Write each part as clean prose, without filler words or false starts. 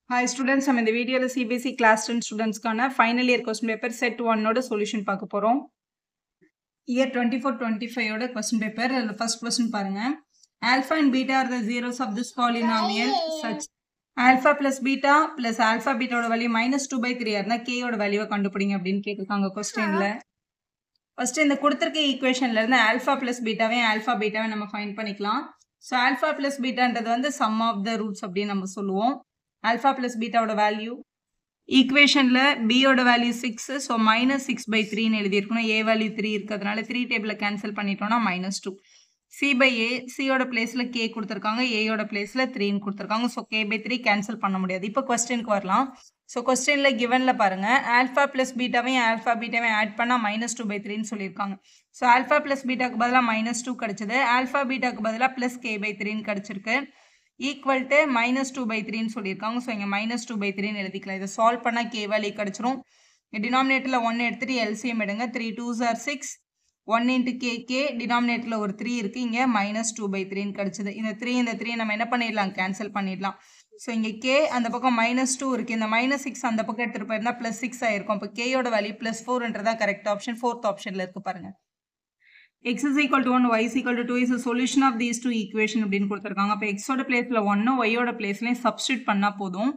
Hi students, நம்ம இந்த வீடியோல CBSE class 10 ஸ்டூடண்ட்ஸ்க்கான final year question paper set 1 ஓட சொல்யூஷன் பார்க்க போறோம். இயர் 24-25 ஓட கொஸ்டின் பேப்பர். அதுல ஃபர்ஸ்ட் கொஸ்டின் பாருங்க. Alpha and beta are the zeros of this polynomial such alpha plus beta ஓட வேல்யூ -2/3 இருந்தா k ஓட வேல்யூவை கண்டுபிடிங்க அப்படின்னு கேட்டிருக்காங்க கொஸ்டின்ல. ஃபர்ஸ்ட் இந்த கொடுத்திருக்க ஈக்குவேஷன்ல இருந்து ஆல்பா பிளஸ் பீட்டாவை நம்ம ஃபைண்ட் பண்ணிக்கலாம். ஸோ ஆல்பா பிளஸ் பீட்டான்றது வந்து சம் ஆஃப் த ரூட்ஸ் அப்படின்னு நம்ம சொல்லுவோம். ஆல்பா பிளஸ் பீட்டாவோட வேல்யூ ஈக்குவேஷன்ல பியோட வேல்யூ 6, ஸோ -6/3 எழுதியிருக்கணும். ஏ வேல்யூ 3 இருக்கிறதுனால 3 டேபிள கேன்சல் பண்ணிட்டோம்னா -2. C/A, சியோட பிளேஸ்ல கே கொடுத்துருக்காங்க, ஏயோட பிளேஸ்ல 3 கொடுத்துருக்காங்க. ஸோ k/3 கேன்சல் பண்ண முடியாது. இப்போ கொஸ்டினுக்கு வரலாம். ஸோ கொஸ்டின்ல கிவன்ல பாருங்க, ஆல்பா பிளஸ் பீட்டாவையும் ஆட் பண்ணா -2/3 சொல்லியிருக்காங்க. ஸோ ஆல்பா பிளஸ் பீட்டாக்கு பதிலாக -2 கிடைச்சது, ஆல்பா பீட்டாக்கு பதிலாக பிளஸ் k/3 கிடைச்சிருக்கு. ஈக்குவல் டு -2/3 சொல்லியிருக்காங்க. ஸோ இங்கே -2/3 எழுதிக்கலாம். இதை சால்வ் பண்ணால் k வேல்யூ கிடைச்சிரும். டினாமினேட்டரில் 1 எடுத்துட்டு எல்சிஎம் எடுங்க. 3 2s are 6, 1 into k, டினாமினேட்டரில் ஒரு 3 இருக்கு, இங்கே -2/3 கிடைச்சது. இந்த 3 நம்ம என்ன பண்ணிடலாம், கேன்சல் பண்ணிடலாம். ஸோ இங்கே k அந்த பக்கம் -2 இருக்கு, இந்த -6 அந்த பக்கம் எடுத்துகிட்டு போயிருந்தா +6 ஆயிருக்கும். இப்போ கேயோட வேல்யூ +4ன்றதான் கரெக்ட் ஆப்ஷன். ஃபோர்த் ஆப்ஷனில் இருக்கு பாருங்க. x is equal to 1, y is equal to 2 is a solution of these two equation அப்படின்னு கொடுத்துருக்காங்க. அப்போ x ஓட பிளேஸ்ல 1, y ஓட பிளேஸ்லையும் சப்ஸ்டியூட் பண்ணா போதும்.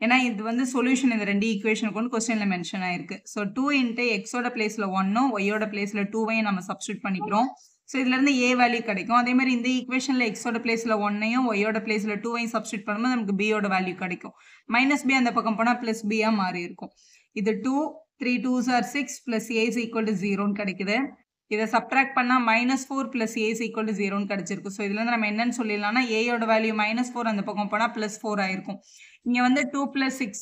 ஏன்னா இது வந்து சொல்யூஷன் இந்த ரெண்டு ஈக்குவேஷனுக்கு வந்து கொஸ்டின்ல மென்ஷன் ஆயிருக்கு. ஸோ 2 into x ஓட பிளேஸ்ல 1, y ஓட பிளேஸ்ல 2வையும் நம்ம சப்ஸ்டியூட் பண்ணிக்கிறோம். ஸோ இதுல இருந்து a வேல்யூ கிடைக்கும். அதே மாதிரி இந்த ஈக்குவேஷன்ல x ஓட பிளேஸ்ல 1ஐயும் y ஓட பிளேஸ்ல 2வையும் சப்ஸ்டியூட் பண்ணும்போது நமக்கு b ஓட வேல்யூ கிடைக்கும். -b அந்த பக்கம் போனா +b மாறி இருக்கும். இது 2, 3 2s are 6 plus a is equal to 0 கிடைக்குது. இதை சப்ட்ராக்ட் பண்ணா -4 plus a is equal to 0 கிடைச்சிருக்கு. ஸோ இதுல இருந்து நம்ம என்னன்னு சொல்லிடலாம்னா ஏயோட வேல்யூ -4 அந்த பக்கம் போனா +4 ஆயிருக்கும். இங்க வந்து 2 + 6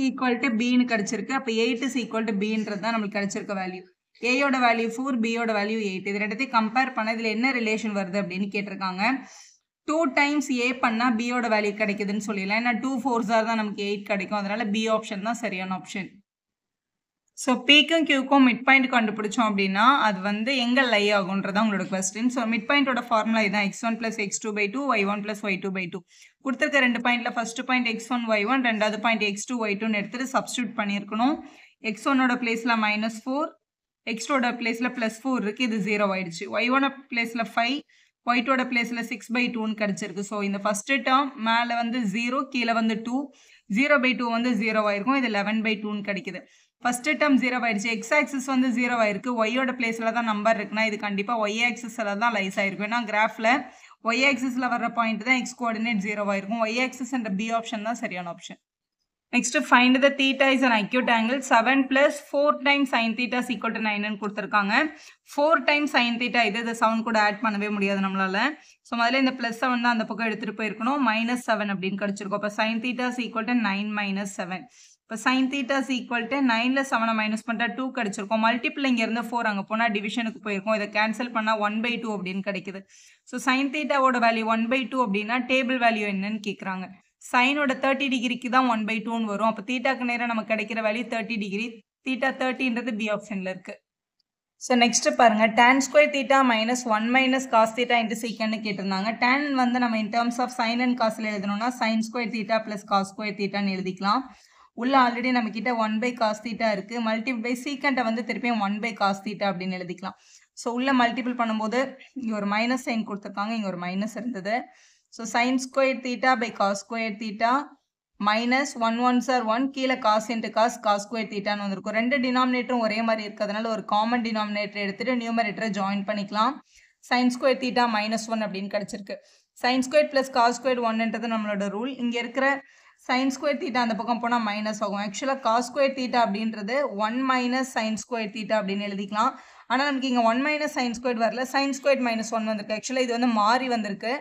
ஈக்குவல் டு பின்னு கிடைச்சிருக்கு. அப்போ 8 is equal to bன்றது தான் நம்மளுக்கு கிடைச்சிருக்க வேல்யூ. ஏயோட வேல்யூ 4, பியோட வேல்யூ 8. இது ரெண்டத்தையும் கம்பேர் பண்ண இதுல என்ன ரிலேஷன் வருது அப்படின்னு கேட்டிருக்காங்க. 2 times a பண்ணா பியோட வேல்யூ கிடைக்குதுன்னு சொல்லிடலாம். ஏன்னா 2 4s தான் நமக்கு 8 கிடைக்கும். அதனால பி ஆப்ஷன் தான் சரியான ஆப்ஷன். ஸோ பிக்கும் கியூக்கும் மிட் பாயிண்ட் கண்டுபிடிச்சோம் அப்படின்னா அது வந்து எங்கே லை ஆகுன்றதா உங்களோட கொஸ்டின். ஸோ மிட் பாயிண்டோட ஃபார்முலா இதுதான், x1 + x2/2, y1 + y2/2. கொடுத்துருக்க ரெண்டு பாயிண்ட்ல ஃபர்ஸ்ட் பாயிண்ட் x1 y1, ரெண்டாவது பாயிண்ட் x2 y2ன்னு எடுத்துட்டு சப்ஸ்டியூட் பண்ணியிருக்கணும். x1ஓட பிளேஸ்ல -4, x2ஓட பிளேஸ்ல +4 இருக்கு, இது 0 ஆயிடுச்சு. y1 பிளேஸ்ல 5, y2ஓட பிளேஸ்ல 6/2ன்னு கிடைச்சிருக்கு. ஸோ இந்த ஃபர்ஸ்ட் டேர்ம் மேலே வந்து 0, கீழே வந்து 2, 0/2 வந்து 0 ஆயிருக்கும், இது 11/2ன்னு கிடைக்குது. ஃபர்ஸ்ட் டேர்ம் 0 ஆயிடுச்சு. எக்ஸ் ஆக்சிஸ் வந்து 0 ஆயிருக்கு, ஒய்யோட பிளேஸ்ல தான் நம்பர் இருக்குன்னா இது கண்டிப்பா ஒய் ஆக்சிஸ்ல தான் லைஸ் ஆயிருக்கும். ஏன்னா கிராஃப்ல ஒய் ஆக்சிஸ்ல வர்ற பாயிண்ட் தான் எக்ஸ் கோஆர்டினேட் 0 ஆயிருக்கும். ஒய் ஆக்சிஸ் என்ற பி ஆப்ஷன் தான் சரியான option. Next find the theta is an acute angle. 7 + 4 times sin theta is equal to 9ன்னு கொடுத்துருக்காங்க. 4 times sin theta இது 7 கூட ஆட் பண்ணவே முடியாது நம்மளால. ஸோ முதல்ல இந்த +7 தான் அந்த பக்கம் எடுத்துட்டு போயிருக்கணும். -7 அப்படின்னு கிடைச்சிருக்கும். அப்போ sin theta is equal to 9 - 7. இப்போ sin theta is equal to 9ல 7 minus பண்ணிட்டா 2 கிடைச்சிருக்கும். மல்டிபிள் இங்க இருந்து 4 அங்கே போனால் டிவிஷனுக்கு போயிருக்கும். இதை கேன்சல் பண்ணால் 1/2 அப்படின்னு கிடைக்குது. ஸோ sin thetaவோட வேல்யூ 1/2 அப்படின்னா டேபிள் வேல்யூ என்னன்னு கேட்குறாங்க. சைனோட 30 டிகிரிக்கு தான் 1/2ன்னு வரும். அப்போ தீட்டாக்கு நேரம் நமக்கு கிடைக்கிற வேல்யூ 30 டிகிரி. தீட்டா 30ன்றது பி ஆப்ஷன்ல இருக்கு. ஸோ நெக்ஸ்ட் பாருங்க, tan square theta -1 - cos theta into secant கேட்டிருந்தாங்க. tan வந்து நம்ம in terms of sine and காஸ்ல எழுதணும்னா sin square theta + cos square thetaன்னு எழுதிக்கலாம். உள்ள ஆல்ரெடி நம்ம கிட்ட 1/cos theta இருக்கு. மல்டிபிள் பை சீக்கண்ட்டை வந்து திருப்பியும் 1/cos theta அப்படின்னு எழுதிக்கலாம். ஸோ உள்ள மல்டிபிள் பண்ணும்போது இங்க ஒரு மைனஸ் சைன் கொடுத்துருக்காங்க, இங்க ஒரு மைனஸ் இருந்தது. So sin square theta / cos square theta -1 1s are 1, கீழே cos into cos square thetaன்னு வந்திருக்கும். ரெண்டு டினாமினேட்டரும் ஒரே மாதிரி இருக்கிறதுனால ஒரு காமன் டினாமினேட்டர் எடுத்துட்டு நியூமரேட்டரை ஜாயின் பண்ணிக்கலாம். sin square theta -1 அப்படின்னு கிடைச்சிருக்கு. sin square + cos square 1ன்றது நம்மளோட ரூல். இங்க இருக்கிற sin square theta அந்த பக்கம் போனா மைனஸ் ஆகும். ஆக்சுவலா cos square theta அப்படின்றது 1 - sin square theta அப்படின்னு எழுதிக்கலாம். ஆனா நமக்கு இங்க 1 - sin square வரல, sin square -1 வந்திருக்கு. ஆக்சுவலா இது வந்து மாறி வந்திருக்கு.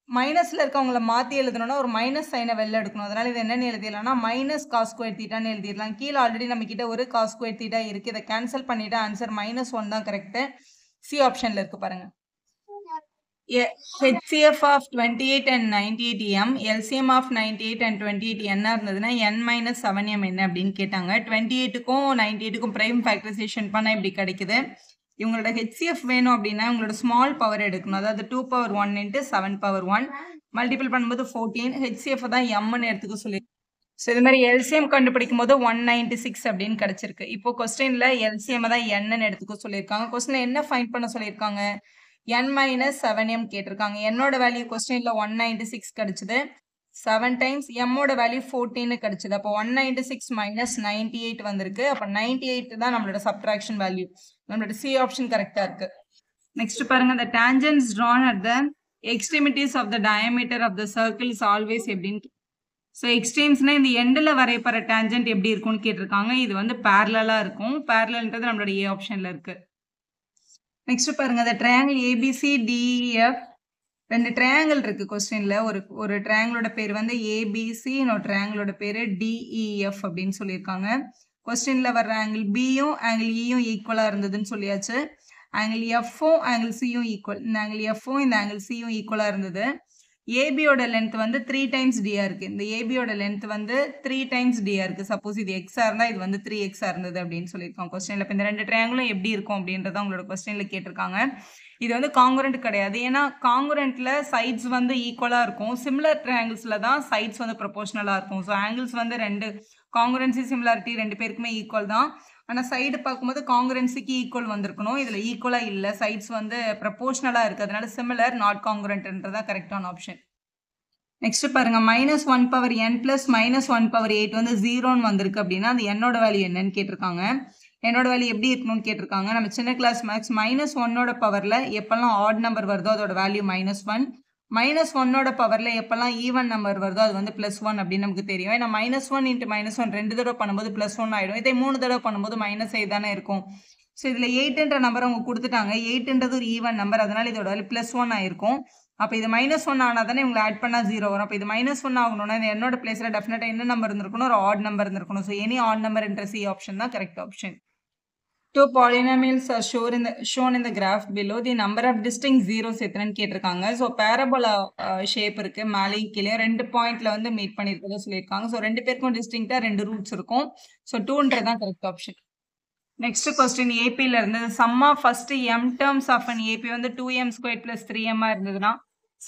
மைனஸ்ல இருக்கவங்கள மாத்தி எழுதணும்னா ஒரு மைனஸ் சைனை வெளில எடுக்கணும். அதனால இது என்னன்னு எழுதிடலாம்னா -cos square thetaன்னு எழுதிடலாம். கீழே ஆல்ரெடி நம்ம கிட்ட ஒரு cos square theta இருக்கு. இதை கேன்சல் பண்ணிட்டு ஆன்சர் -1 தான் கரெக்ட். சி ஆப்ஷன்ல இருக்கு பாருங்க. HCF of 28 and 98 m, LCM of 98 and 28 என்ன இருந்ததுன்னா n - 7m என்ன அப்படின்னு கேட்டாங்க. 28க்கும் 98க்கும் பிரைம் ஃபேக்டரைசேஷன் பண்ணா இப்படி கிடைக்குது. இவங்களோட HCF வேணும் அப்படின்னா இவங்களோட ஸ்மால் பவர் எடுக்கணும். அதாவது 2 power 1 × 7 power 1 மல்டிபிள் பண்ணும்போது 14. HCF தான் mன்னு எடுத்துக்க சொல்லி ஸோ இது மாதிரி எல்சிஎம் கண்டுபிடிக்கும் போது 196 அப்படின்னு கிடைச்சிருக்கு. இப்போ கொஸ்டின்ல எல்சிஎம் தான் என்னன்னு எடுத்துக்க சொல்லியிருக்காங்க. கொஸ்டின்ல என்ன ஃபைண்ட் பண்ண சொல்லியிருக்காங்க? n மைனஸ் 7m கேட்டிருக்காங்க. என்னோட வேல்யூ கொஸ்டின்ல 196 கிடைச்சது. 7 டைம்ஸ் mோட வேல்யூ 14 கிடைச்சது. அப்போ 196 மைனஸ் 98 வந்திருக்கு. அப்போ 98 தான் நம்மளோட சப்ட்ராக்ஷன் வேல்யூ. நம்மளோட சி ஆப்ஷன் கரெக்டா இருக்கு. நெக்ஸ்ட் பாருங்க, the tangents drawn at the extremities of the diameter of the circle is always எப்படின்னு. ஸோ எக்ஸ்ட்ரீம்ஸ்னா இந்த எண்டில் வரையப்படுற டேஞ்சன்ட் எப்படி இருக்கும்னு கேட்டிருக்காங்க. இது வந்து பேரலா இருக்கும். பேரலன்றது நம்மளோட ஏ ஆப்ஷன்ல இருக்கு. நெக்ஸ்ட் பாருங்க, அந்த ட்ரையாங்கிள் ஏபிசி டிஇஎஃப், ரெண்டு ட்ரையாங்கிள் இருக்கு கொஸ்டின்ல. ஒரு ட்ரையாங்கிளோட பேர் வந்து ஏபிசி, இன்னொரு ட்ரையாங்கிளோட பேரு டிஇஎஃப் அப்படின்னு சொல்லியிருக்காங்க. கொஸ்டின்ல வர்ற ஆங்கிள் பியும் ஆங்கிள் இயும் ஈக்குவலா இருந்ததுன்னு சொல்லியாச்சு. ஆங்கிள் எஃப்பும் ஆங்கிள் சியும் ஈக்குவல். இந்த ஆங்கிள் எஃப்பும் இந்த ஆங்கிள் சியும் ஈக்குவலா இருந்தது. ஏபியோட லென்த் வந்து 3 டைம்ஸ் டியா இருக்கு. இந்த ஏபியோட லென்த் வந்து 3 டைம்ஸ் டியா இருக்கு. சப்போஸ் இது எக்ஸா இருந்தா இது வந்து 3x இருந்தது அப்படின்னு சொல்லியிருக்காங்க கொஸ்டின்ல. இப்போ இந்த ரெண்டு ட்ரையாங்கிளும் எப்படி இருக்கும் அப்படின்றத உங்களோட கொஸ்டின்ல கேட்டிருக்காங்க. இது வந்து காங்குரண்ட் கிடையாது. ஏன்னா காங்குரண்ட்ல சைட்ஸ் வந்து ஈக்குவலா இருக்கும். சிமிலர் ட்ரையாங்கிள்ஸ்ல தான் சைட்ஸ் வந்து ப்ரொபோஷனலா இருக்கும். ஸோ ஆங்கிள்ஸ் வந்து ரெண்டு காங்குரன்சி சிமிலாரிட்டி ரெண்டு பேருக்குமே ஈக்குவல் தான். ஆனால் சைடு பார்க்கும்போது காங்குரன்சிக்கு ஈக்குவல் வந்திருக்கணும். இதில் ஈக்குவலாக இல்லை. சைட்ஸ் வந்து ப்ரப்போர்ஷனலாக இருக்குது. அதனால சிமிலர் நாட் காங்குரண்ட்ன்றதா கரெக்டான ஆப்ஷன். நெக்ஸ்ட் பாருங்க, -1 பவர் n பிளஸ் -1 பவர் 8 வந்து 0ன்னு வந்திருக்கு அப்படின்னா அது என்னோட வேல்யூ என்னன்னு கேட்டிருக்காங்க. என்னோட வேல்யூ எப்படி இருக்கணும்னு கேட்டிருக்காங்க. நம்ம சின்ன கிளாஸ் மேக்ஸ் -1ஓட பவரில் எப்பெல்லாம் ஆட் நம்பர் வருதோ அதோட வேல்யூ -1, -1ஓட பவரில் எப்பெல்லாம் ஈவன் நம்பர் வருதோ அது வந்து +1 அப்படின்னு நமக்கு தெரியும். ஏன்னா -1 × -1 2 தடவை பண்ணும்போது +1 ஆகிடும். இதே 3 தடவை பண்ணும்போது -8 தானே இருக்கும். ஸோ இதில் 8ன்ற நம்பர் அவங்க கொடுத்துட்டாங்க. 8ன்றது ஒரு ஈவன் நம்பர், அதனால இதோட வேல்யூ +1 ஆயிருக்கும். அப்போ இது -1 ஆனால் தானே இவங்களை ஆட் பண்ணால் 0 வரும். அப்போ இது -1 ஆகணும்னா இந்த என்னோட பிளேஸில் டெஃபினட்டாக என்ன நம்பர் இருந்திருக்கணும்? ஒரு ஆட் நம்பர் இருந்திருக்கணும். ஸோ எனி ஆட் நம்பர் என்ற சி ஆப்ஷன் தான் correct option. Two polynomials are shown in the graph below. The number of distinct zeros எத்தனைன்னு கேட்டிருக்காங்க. ஸோ பேரபோலா ஷேப் இருக்கு. மேலேயும் கீழே 2 பாயிண்ட்ல வந்து மீட் பண்ணியிருக்கதா சொல்லியிருக்காங்க. ஸோ 2 பேருக்கும் டிஸ்டிங்டா 2 ரூட்ஸ் இருக்கும். ஸோ 2ன்றது தான் கரெக்ட் ஆப்ஷன். நெக்ஸ்ட் கொஸ்டின் ஏபியில் இருந்தது. Sum of first m terms of an AP வந்து 2m² + 3m இருந்ததுன்னா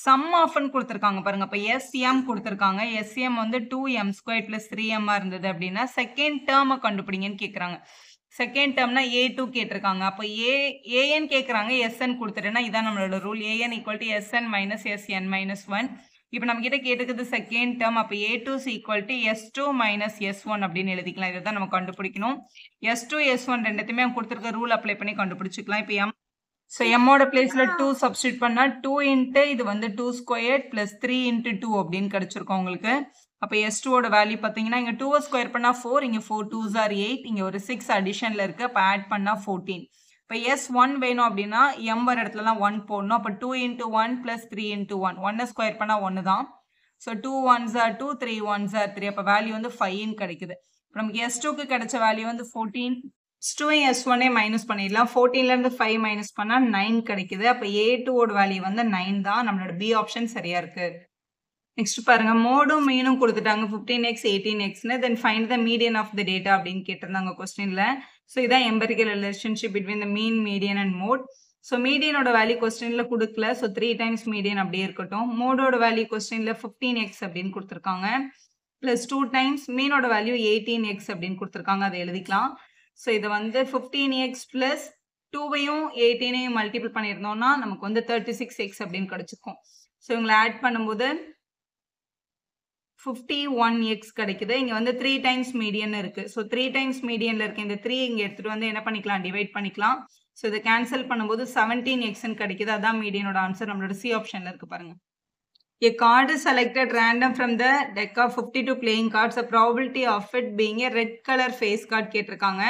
சம் ஆஃப்னு கொடுத்துருக்காங்க பாருங்க. அப்போ எஸ்எம் கொடுத்துருக்காங்க. எஸ்எம் வந்து 2m² + 3m இருந்தது அப்படின்னா செகண்ட் டேர்மை கண்டுபிடிங்கன்னு கேட்குறாங்க. செகண்ட் டேர்ம்னா A2 கேட்டிருக்காங்க. அப்போ ஏஎன் கேட்குறாங்க, எஸ்என் கொடுத்துட்டேன்னா இதான் நம்மளோட ரூல். AN = SN - SN - 1. இப்போ நம்ம கிட்ட கேட்டுக்கிறது செகண்ட் டேர்ம். அப்போ A2 = S2 - S1 அப்படின்னு எழுதிக்கலாம். இதை தான் நம்ம கண்டுபிடிக்கணும். S2 S1 ரெண்டுத்தையுமே அவங்க கொடுத்துருக்க ரூல் அப்ளை பண்ணி கண்டுபிடிச்சிக்கலாம். இப்போ ஸோ எம்மோட பிளேஸில் 2 சப்ஸ்டியூட் பண்ணால் 2 × இது வந்து 2² + 3 × 2 அப்படின்னு கிடைச்சிருக்கோம் உங்களுக்கு. அப்போ S2ஓட வேல்யூ பார்த்தீங்கன்னா இங்கே 2 ஸ்கொயர் பண்ணால் 4, இங்கே 4 2s are 8, இங்கே ஒரு 6 அடிஷனில் இருக்குது. அப்போ ஆட் பண்ணால் 14. இப்போ S1 வேணும் அப்படின்னா எம் வர இடத்துலலாம் 1 போடணும். அப்போ 2 × 1 + 3 × 1, 1 ஸ்கொயர் பண்ணால் 1 தான். So 2 1s are 2, 3 1s are 3. அப்போ வேல்யூ வந்து 5ன்னு கிடைக்குது. இப்போ நமக்கு S2க்கு கிடைச்ச வேல்யூ வந்து 14. S2 S1 மைனஸ் பண்ணிடலாம். 14லேருந்து 5 மைனஸ் பண்ணால் 9 கிடைக்குது. அப்போ A2ஓட வேல்யூ வந்து 9 தான். நம்மளோட பி ஆப்ஷன் சரியா இருக்கு. நெக்ஸ்ட் பாருங்க, மோடும் மீனும் கொடுத்துட்டாங்க 15x 18xன்னு. Then find the median of the data அப்படின்னு கேட்டிருந்தாங்க கொஸ்டின்ல. ஸோ இதான் empirical relationship between the mean, median and mode. So மீடியனோட வேல்யூ கொஸ்டின்ல கொடுக்கல. ஸோ 3 டைம்ஸ் மீடியன் அப்படியே இருக்கட்டும். மோடோட வேல்யூ கொஸ்டின்ல 15x அப்படின்னு கொடுத்துருக்காங்க. ப்ளஸ் 2 டைம்ஸ் மீனோட வேல்யூ 18x அப்படின்னு கொடுத்துருக்காங்க. அதை எழுதிக்கலாம். ஸோ இதை வந்து 15x + 2வையும் 18ஐயும் மல்டிபிள் பண்ணியிருந்தோம்னா நமக்கு வந்து 36x அப்படின்னு கிடைச்சிருக்கும். ஸோ இவங்களை ஆட் பண்ணும்போது 51x கிடைக்குது. இங்கே வந்து 3 டைம்ஸ் மீடியன் இருக்குது. ஸோ 3 டைம்ஸ் மீடியனில் இருக்குது. இந்த 3 இங்கே எடுத்துகிட்டு வந்து என்ன பண்ணிக்கலாம்? டிவைட் பண்ணிக்கலாம். ஸோ இதை கேன்சல் பண்ணும்போது 17xன்னு கிடைக்குது. அதான் மீடியனோட ஆன்சர். நம்மளோட சி ஆப்ஷனில் இருக்குது பாருங்கள். A card is selected random from the deck of 52 playing cards. The probability of it being a red color face card கேட்டிருக்காங்க.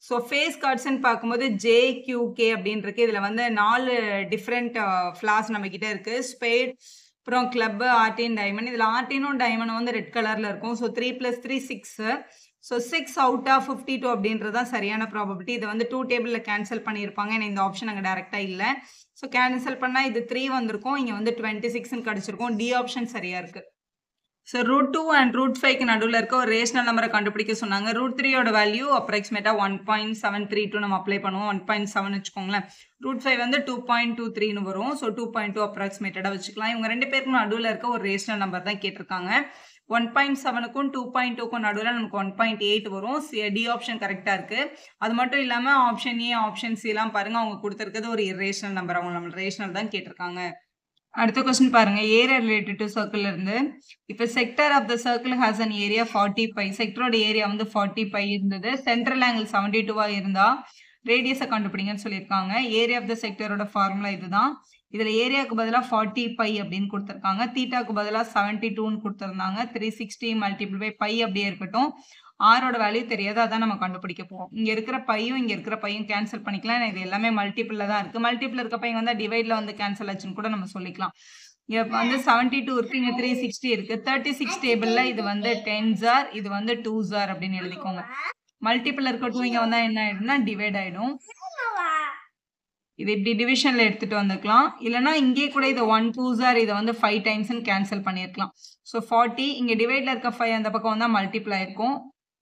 ஸோ ஃபேஸ் கார்ட்ஸ்ன்னு பார்க்கும்போது JQK அப்படின்னு இருக்கு. இதில் வந்து 4 டிஃப்ரெண்ட் ஃப்ளாஸ் நம்ம கிட்ட இருக்கு. ஸ்பேட், அப்புறம் கிளப், ஆர்டின், டைமண்ட். இதில் ஆர்டினும் டைமண்டும் வந்து ரெட் கலரில் இருக்கும். ஸோ 3 + 3 6. ஸோ 6 அவுட் ஆஃப் 52 அப்படின்றது தான் சரியான ப்ராபபிலிட்டி. இதை வந்து 2 டேபிளில் கேன்சல் பண்ணியிருப்பாங்க. ஏன்னா இந்த ஆப்ஷன் அங்கே டேரெக்டாக இல்லை. ஸோ கேன்சல் பண்ணால் இது 3 வந்திருக்கும். இங்கே வந்து 26ன்னு கிடச்சிருக்கும். டி ஆப்ஷன் சரியாக இருக்குது. ஸோ √2 and √5க்கு நடுவில் இருக்க ஒரு ரேஷனல் நம்பரை கண்டுபிடிக்க சொன்னாங்க. √3யோட வேல்யூ அப்ராக்சிமேட்டாக 1.732 நம்ம அப்ளை பண்ணுவோம். 1.7 வச்சுக்கோங்களேன். √5 வந்து 2.23ன்னு வரும். ஸோ 2.2 அப்ராக்சிமேட்டடாக வச்சுக்கலாம். இவங்க 2 பேருக்கும் நடுவில் இருக்க ஒரு ரேஷனல் நம்பர் தான் கேட்டிருக்காங்க. 1.7க்கும் 2.2க்கும் நடுவில் நமக்கு 1.8 வரும். டி ஆப்ஷன் கரெக்டாக இருக்குது. அது மட்டும் இல்லாமல் ஆப்ஷன் ஏ ஆப்ஷன் சிலாம் பாருங்கள், அவங்க கொடுத்துருக்கிறது ஒரு இரேஷனல் நம்பர், அவங்க நம்ம ரேஷனல் தான் கேட்டிருக்காங்க. அடுத்த கொஸ்டின் பாருங்க, ஏரியா ரிலேட்டட் டு சர்க்கிள் இருந்து. இப்போ sector of the circle has an area 40 pi. செக்டரோட ஏரியா வந்து 40 பை இருந்தது. சென்ட்ரல் ஆங்கிள் 72 இருந்தா ரேடியஸை கண்டுபிடிங்கன்னு சொல்லியிருக்காங்க. ஏரியா ஆஃப் த செக்டரோட ஃபார்முலா இதுதான். இதுல ஏரியாவுக்கு பதிலாக 40 பை அப்படின்னு கொடுத்துருக்காங்க. தீட்டாக்கு பதிலாக 72ன்னு கொடுத்துருந்தாங்க. 360 மல்டிபிள் பை பை அப்படியே இருக்கட்டும். ஆரோட வேல்யூ தெரியாது, அதான் நம்ம கண்டுபிடிக்க போறோம். இங்க இருக்கிற பையும் இங்க இருக்கிற பையும் கேன்சல் பண்ணிக்கலாம். இது எல்லாமே மல்டிபிள்ல தான் இருக்கு. மல்டிபிள் இருக்க பையன் வந்து டிவைட்ல வந்து கேன்சல் ஆச்சுன்னு கூட நம்ம சொல்லிக்கலாம். இங்க வந்து 72 இருக்கு, இங்க 360 இருக்கு. 36 டேபிள்ல இது வந்து 10s ஆர், இது வந்து 2s ஆர் அப்படின்னு எழுதிக்கோங்க. மல்டிபிள் இருக்க 2 இங்க வந்தா என்ன ஆயிடும்னா டிவைட் ஆயிடும். இது இப்படி டிவிஷன்ல எடுத்துட்டு வந்துக்கலாம். இல்லைன்னா இங்கே கூட இதை 1 2s ஆர் இதை வந்து 5 டைம்ஸ்ன்னு கேன்சல் பண்ணியிருக்கலாம். ஸோ 40 இங்கே டிவைட்ல இருக்க 5 அந்த பக்கம் வந்தால் மல்டிபிள் ஆயிருக்கும்.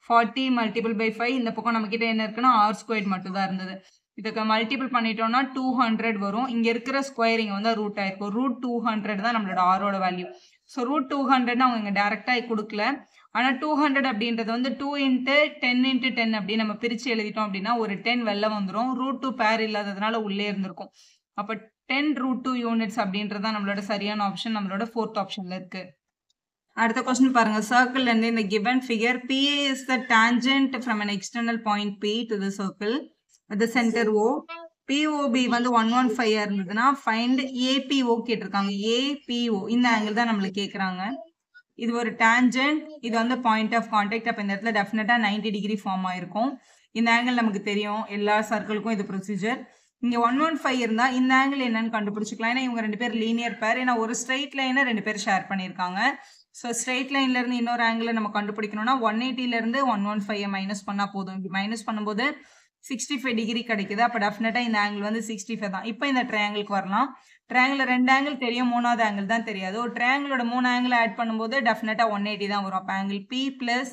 40 மல்டிபிள் பை 5 இந்த பக்கம் நம்ம கிட்ட என்ன இருக்குன்னா r² மட்டும் தான் இருந்தது. இதுக்கு மல்டிபிள் பண்ணிட்டோம்னா 200 வரும். இங்க இருக்கிற ஸ்கொயர் இங்க வந்து ரூட் ஆயிருக்கும். √200 தான் நம்மளோட ஆரோட வேல்யூ. ஸோ √200 அவங்க இங்க டைரக்டா கொடுக்கல. ஆனா 200 அப்படின்றது வந்து 2 × 10 × 10 அப்படின்னு நம்ம பிரிச்சு எழுதிட்டோம் அப்படின்னா ஒரு 10 வெளில வந்துடும். √2 பேர் இல்லாததுனால உள்ளே இருந்திருக்கும். அப்ப 10√2 யூனிட்ஸ் அப்படின்றதான் நம்மளோட சரியான ஆப்ஷன், நம்மளோட 4th ஆப்ஷன்ல இருக்கு. அடுத்த கொஸ்டின் பாருங்க, சர்க்கிள் இருந்து இந்த given figure PA is the tangent from an external point P to the circle at the center O. POB வந்து 115 இருந்ததுன்னா find APO கேட்டிருக்காங்க. APO இந்த ஆங்கிள் தான் நம்மளுக்கு கேட்குறாங்க. இது ஒரு டேஞ்சன்ட், இது வந்து பாயிண்ட் ஆஃப் கான்டாக்ட். அப்போ இந்த இடத்துல டெஃபினட்டா 90 டிகிரி ஃபார்ம் ஆயிருக்கும். இந்த ஆங்கிள் நமக்கு தெரியும், எல்லா சர்க்கிளுக்கும் இது ப்ரொசீஜர். இங்க 115 இருந்தா இந்த ஆங்கிள் என்னன்னு கண்டுபிடிச்சிக்கலாம். ஏன்னா இவங்க 2 பேர் லீனியர் பேர். ஏன்னா ஒரு ஸ்ட்ரைட் லைனை 2 பேர் ஷேர் பண்ணியிருக்காங்க. ஸோ ஸ்ட்ரைட் லைன்ல இருந்து இன்னொரு ஆங்கிளை நம்ம கண்டுபிடிக்கணும்னா 180ல இருந்து 115 மைனஸ் பண்ணா போதும். இப்படி மைனஸ் பண்ணும்போது 65 டிகிரி கிடைக்குது. அப்போ டெஃபினட்டா இந்த ஆங்கிள் வந்து 65 தான். இப்போ இந்த ட்ரையாங்கிளுக்கு வரலாம். ட்ரையாங்கிள் 2 ஆங்கிள் தெரியும், 3வது ஆங்கிள் தான் தெரியாது. ஒரு ட்ரையாங்கிளோட 3 ஆங்கிள் ஆட் பண்ணும்போது டெஃபினட்டா 180 தான் வரும். அப்போ ஆங்கிள் P +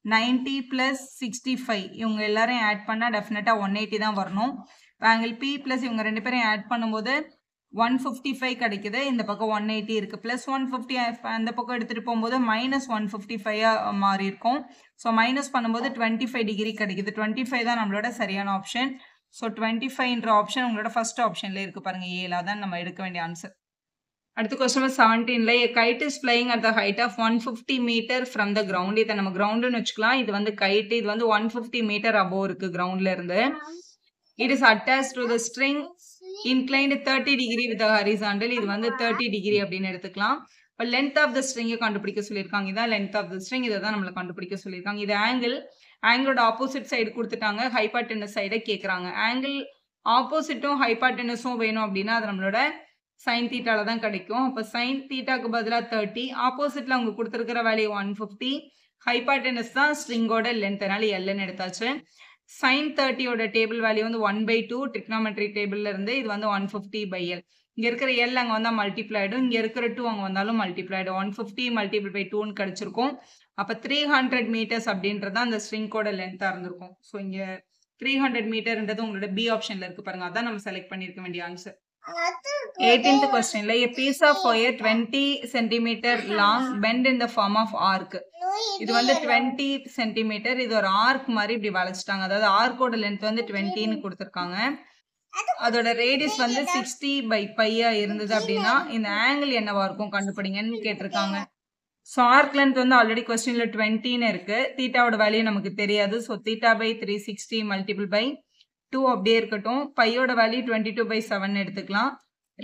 90 + 65 இவங்க எல்லாரையும் ஆட் பண்ணா டெஃபினட்டா 180 தான் வரணும். ஆங்கிள் P + இவங்க 2 பேரையும் ஆட் பண்ணும்போது 155 கிடைக்குது. இந்த பக்கம் 180 இருக்கு. ப்ளஸ் 150 அந்த பக்கம் எடுத்துட்டு போகும்போது -155 மாறி இருக்கும். ஸோ மைனஸ் பண்ணும்போது 25 டிகிரி கிடைக்குது. 25 தான் நம்மளோட சரியான ஆப்ஷன். ஸோ 25ன்ற ஆப்ஷன் உங்களோட ஃபர்ஸ்ட் ஆப்ஷன்ல இருக்கு பாருங்க, ஏல தான் நம்ம எடுக்க வேண்டிய ஆன்சர். அடுத்த question 17ல a kite is flying at the height of 150 meter from the ground. இதை நம்ம கிரவுண்டுன்னு வச்சுக்கலாம். இது வந்து கைட், இது வந்து 150 மீட்டர் அபோவ் இருக்கு கிரவுண்ட்ல இருந்து. It is attached to the string inclined 30 degree with the horizontal. இது வந்து 30 டிகிரி அப்படின்னு எடுத்துக்கலாம். இப்போ லென்த் ஆஃப் த ஸ்ட்ரிங்கை கண்டுபிடிக்க சொல்லியிருக்காங்க. இதான் லென்த் ஆஃப் த ஸ்ட்ரிங், இதை தான் நம்மளை கண்டுபிடிக்க சொல்லியிருக்காங்க. இது ஆங்கிளோட ஆப்போசிட் சைடு கொடுத்துட்டாங்க, ஹைபார்டெனஸ் சைடை கேட்குறாங்க. ஆங்கிள் ஆப்போசிட்டும் ஹைபார்டெனஸும் வேணும் அப்படின்னா அது நம்மளோட சைன் தீட்டால தான் கிடைக்கும். அப்போ சைன் தீட்டாக்கு பதிலாக 30, ஆப்போசிட்ல அவங்க கொடுத்துருக்கிற வேல்யூ 150, ஹைபார்டெனஸ் தான் ஸ்ட்ரிங்கோட லென்த், அதனால எல்ன்னு எடுத்தாச்சு. sin 30யோட டேபிள் வேல்யூ வந்து 1/2 ட்ரிக்னாமெட்ரி டேபிள்ல இருந்து. இது வந்து 150/L. இங்க இருக்கிற எல் அங்க வந்தா மல்டிப்ளை ஆயிடும், இங்க இருக்கிற 2 அங்க வந்தாலும் மல்டிப்ளை ஆயிடும். 150 × 2ன்னு கிடைச்சிருக்கும். அப்ப 300 மீட்டர்ஸ் அப்படின்றது அந்த ஸ்ட்ரிங்கோட லென்த்தா இருந்திருக்கும். ஸோ இங்க 300 மீட்டர்ன்றது உங்களோட பி ஆப்ஷன்ல இருக்கு பாருங்க, அதான் நம்ம செலக்ட் பண்ணிருக்க வேண்டிய answer. 18th questionல a piece of wire 20 cm long bend in the form of arc. இது வந்து 20 cm, இது ஒரு ஆர்க் மாதிரி இப்படி வளைச்சிட்டாங்க. அதாவது ஆர்க்கோட லென்த் வந்து 20ன்னு கொடுத்துருக்காங்க. அதோட ரேடியஸ் வந்து 60/π இருந்தது அப்படின்னா இந்த ஆங்கிள் என்னவா இருக்கும் கண்டுபிடிங்கன்னு கேட்டிருக்காங்க. ஸோ ஆர்க் லென்த் வந்து ஆல்ரெடி கொஸ்டின்ல 20ன்னு இருக்கு. தீட்டாவோட வேல்யூ நமக்கு தெரியாது. ஸோ θ/360 × 2 அப்படியே இருக்கட்டும். பையோட வேல்யூ 22/7 எடுத்துக்கலாம்.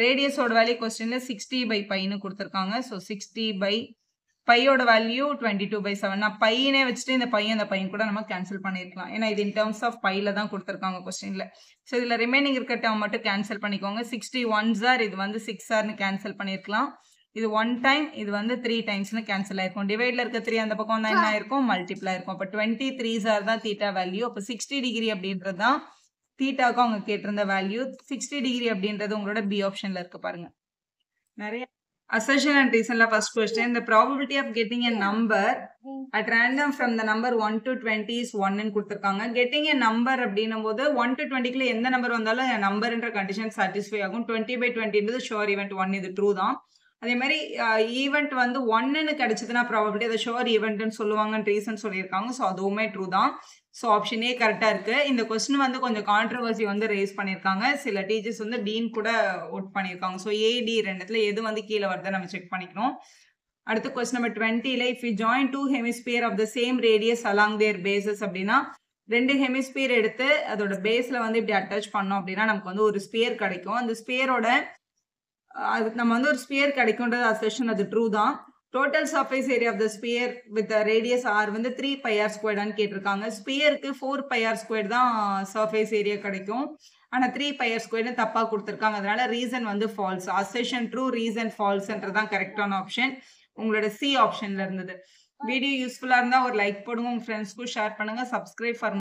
ரேடியஸோட வேல்யூ கொஸ்டின்ல 60/πன்னு கொடுத்துருக்காங்க. ஸோ 60/πயோட வேல்யூ 22/7. நான் பையனே வச்சுட்டு இந்த பையன் அந்த பையன் கூட நம்ம கேன்சல் பண்ணிருக்கலாம். ஏன்னா இது இன் டர்ம்ஸ் ஆஃப் பைல தான் கொடுத்துருக்காங்க கொஸ்டின்ல. ஸோ இதுல ரிமைனிங் இருக்க டேர்ம் மட்டும் கேன்சல் பண்ணிக்கோங்க. 61s ஆர், இது வந்து 6rன்னு கேன்சல் பண்ணிருக்கலாம். இது 1 டைம், இது வந்து 3 டைம்ஸ்னு கேன்சல் ஆயிருக்கும். டிவைட்ல இருக்க 3 அந்த பக்கம் தான் என்ன ஆயிருக்கும், மல்டிப்ளை ஆயிருக்கும். அப்போ 23s ஆர் தான் தீட்டா வேல்யூ. அப்போ 60 டிகிரி அப்படின்றது தான் தீட்டாவுக்கு அவங்க கேட்டிருந்த வேல்யூ. 60 டிகிரி அப்படின்றது உங்களோட பி ஆப்ஷன்ல இருக்கு பாருங்க. நிறைய assertion and reasonல first question, the probability of getting a number at random from the number 1 to 20 is 1 ன்னு கொடுத்துருக்காங்க. getting a number அப்படின்னும் போது 1 to 20க்குள்ள எந்த நம்பர் வந்தாலும் நம்பர்ன்ற கண்டிஷன் சாட்டிஸ்ஃபை ஆகும். 20/20ன்றது ஷோர் ஈவெண்ட் 1, இது ட்ரூ தான். அதே மாதிரி ஈவெண்ட் வந்து 1ன்னு கிடைச்சதுன்னா ப்ராபபிலிட்டி அதை ஷோர் ஈவெண்ட்னு சொல்லுவாங்கன்னு ரீசன் சொல்லியிருக்காங்க. ஸோ அதுவுமே ட்ரூ தான். ஸோ ஆப்ஷன் ஏ கரெக்டாக இருக்கு. இந்த கொஸ்டின் வந்து கொஞ்சம் கான்ட்ரவர்சி வந்து ரேஸ் பண்ணியிருக்காங்க. சில டீச்சர்ஸ் வந்து டீன் கூட ஓட் பண்ணியிருக்காங்க. ஸோ ஏடி ரெண்டுத்துல எது வந்து கீழே வருதுன்னு நம்ம செக் பண்ணிக்கணும். அடுத்து கொஸ்டின் நம்பர் 20ல if you join 2 hemisphere of the same radius along their bases அப்படின்னா 2 ஹெமிஸ்பியர் எடுத்து அதோட பேஸ்ல வந்து இப்படி அட்டாச் பண்ணோம் அப்படின்னா நமக்கு வந்து ஒரு ஸ்பியர் கிடைக்கும். அந்த ஸ்பியரோட அது நம்ம வந்து ஒரு ஸ்பியர் கிடைக்கும்ன்றது அசெஷன் அது ட்ரூ தான். Total surface area of the sphere with radius R வந்து 3 πr ஸ்கொயர்டான்னு கேட்டிருக்காங்க. ஸ்பியருக்கு 4 πr ஸ்கொயர் தான் சர்ஃபேஸ் ஏரியா கிடைக்கும். ஆனால் 3 πr ஸ்கொயர்னு தப்பாக கொடுத்துருக்காங்க. அதனால ரீசன் வந்து ஃபால்ஸ். அசெஷன் ட்ரூ, ரீசன் ஃபால்ஸ்ன்றது தான் கரெக்டான ஆப்ஷன். உங்களோட சி ஆப்ஷன்ல இருந்தது. வீடியோ யூஸ்ஃபுல்லாக இருந்தால் ஒரு லைக் போடுங்க, உங்கள் ஃப்ரெண்ட்ஸ்க்கும் ஷேர் பண்ணுங்க. Subscribe for